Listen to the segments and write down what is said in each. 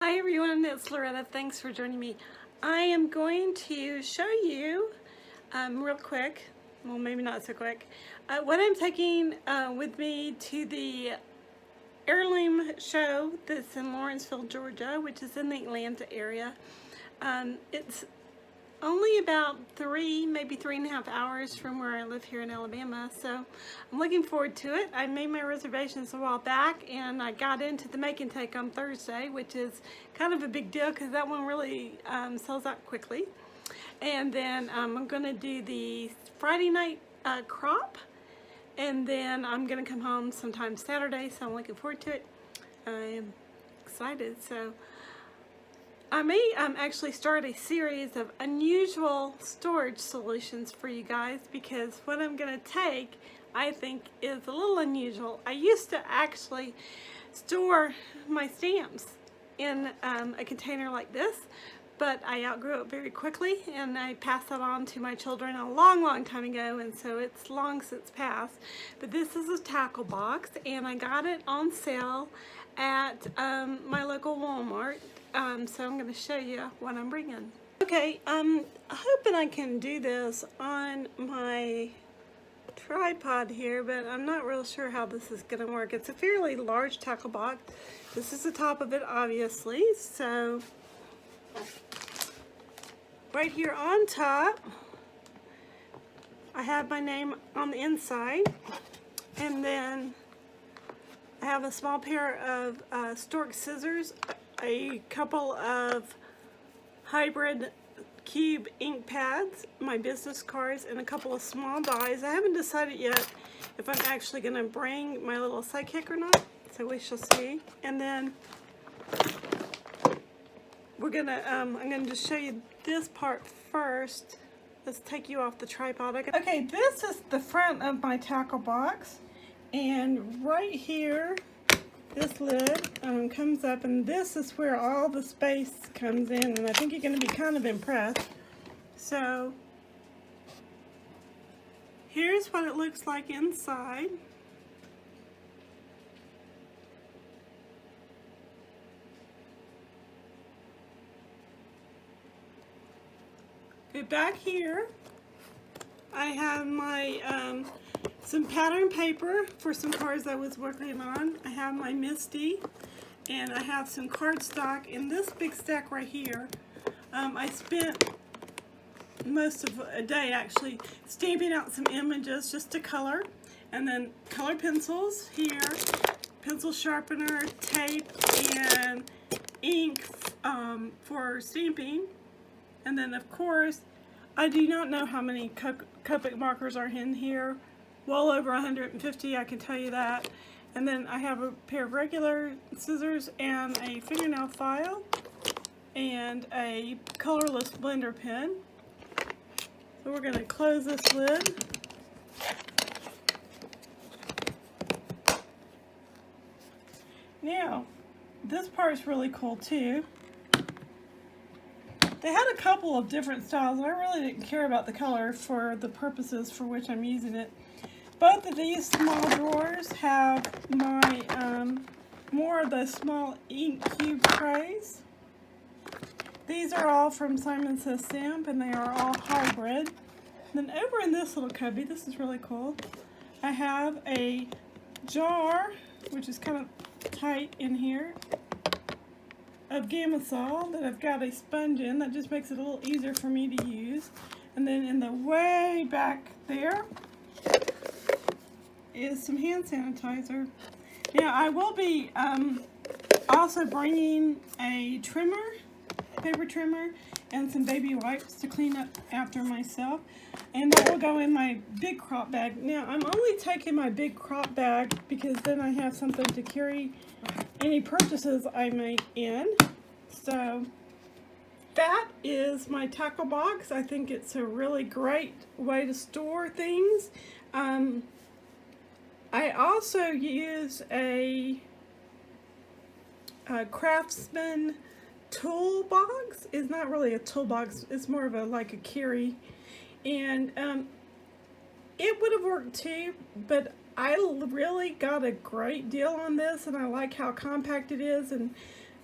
Hi everyone, it's Loretta. Thanks for joining me. I am going to show you real quick, well maybe not so quick, what I'm taking with me to the heirloom show that's in Lawrenceville, Georgia, which is in the Atlanta area. It's only about maybe 3.5 hours from where I live here in Alabama, so I'm looking forward to it. I made my reservations a while back and I got into the make and take on Thursday, which is kind of a big deal because that one really sells out quickly. And then I'm going to do the Friday night crop, and then I'm going to come home sometime Saturday, so I'm looking forward to it. I'm excited. So I may actually start a series of unusual storage solutions for you guys, because what I'm going to take I think is a little unusual. I used to actually store my stamps in a container like this, but I outgrew it very quickly and I passed that on to my children a long time ago, and so it's long since passed. But this is a tackle box and I got it on sale at my local Walmart. So I'm going to show you what I'm bringing. Okay, I'm hoping I can do this on my tripod here, but I'm not real sure how this is going to work. It's a fairly large tackle box. This is the top of it, obviously. So right here on top, I have my name on the inside, and then I have a small pair of stork scissors, a couple of hybrid cube ink pads, my business cards, and a couple of small dies. I haven't decided yet if I'm actually going to bring my little sidekick or not, so we shall see. And then we're gonna I'm gonna just show you this part first. Let's take you off the tripod. Okay, this is the front of my tackle box, and right here this lid comes up, and this is where all the space comes in, and I think you're going to be kind of impressed. So here's what it looks like inside. Okay, back here I have my some pattern paper for some cards I was working on. I have my Misty, and I have some cardstock in this big stack right here. I spent most of a day actually stamping out some images just to color, and then color pencils here, pencil sharpener, tape, and ink for stamping. And then of course, I do not know how many Copic markers are in here. Well over 150, I can tell you that. And then I have a pair of regular scissors and a fingernail file and a colorless blender pen. So we're going to close this lid. Now, this part is really cool too. They had a couple of different styles. I really didn't care about the color for the purposes for which I'm using it. Both of these small drawers have my more of the small ink cube trays. These are all from Simon Says Stamp, and they are all hybrid. Then over in this little cubby, this is really cool, I have a jar, which is kind of tight in here, of Gamma-Sol that I've got a sponge in. That just makes it a little easier for me to use. And then in the way back there is some hand sanitizer. Now I will be also bringing a trimmer, paper trimmer, and some baby wipes to clean up after myself, and that will go in my big crop bag. Now I'm only taking my big crop bag because then I have something to carry any purchases I make in. So that is my tackle box. I think it's a really great way to store things. I also use a Craftsman toolbox. It's not really a toolbox, it's more of a like a carry, and it would have worked too, but I really got a great deal on this, and I like how compact it is, and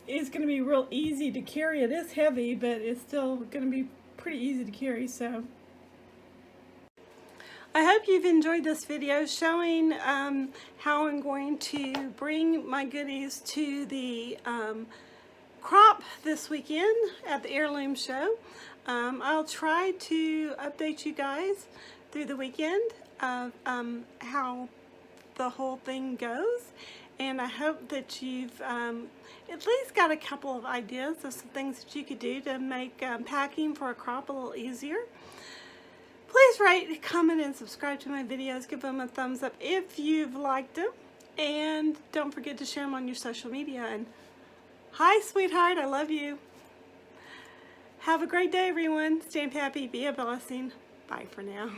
is going to be real easy to carry. It is heavy, but it's still going to be pretty easy to carry. So I hope you've enjoyed this video showing how I'm going to bring my goodies to the crop this weekend at the heirloom show. I'll try to update you guys through the weekend of how the whole thing goes, and I hope that you've at least got a couple of ideas of some things that you could do to make packing for a crop a little easier. Please rate, comment, and subscribe to my videos. Give them a thumbs up if you've liked them, and don't forget to share them on your social media. And hi, sweetheart, I love you. Have a great day, everyone. Stay happy, be a blessing. Bye for now.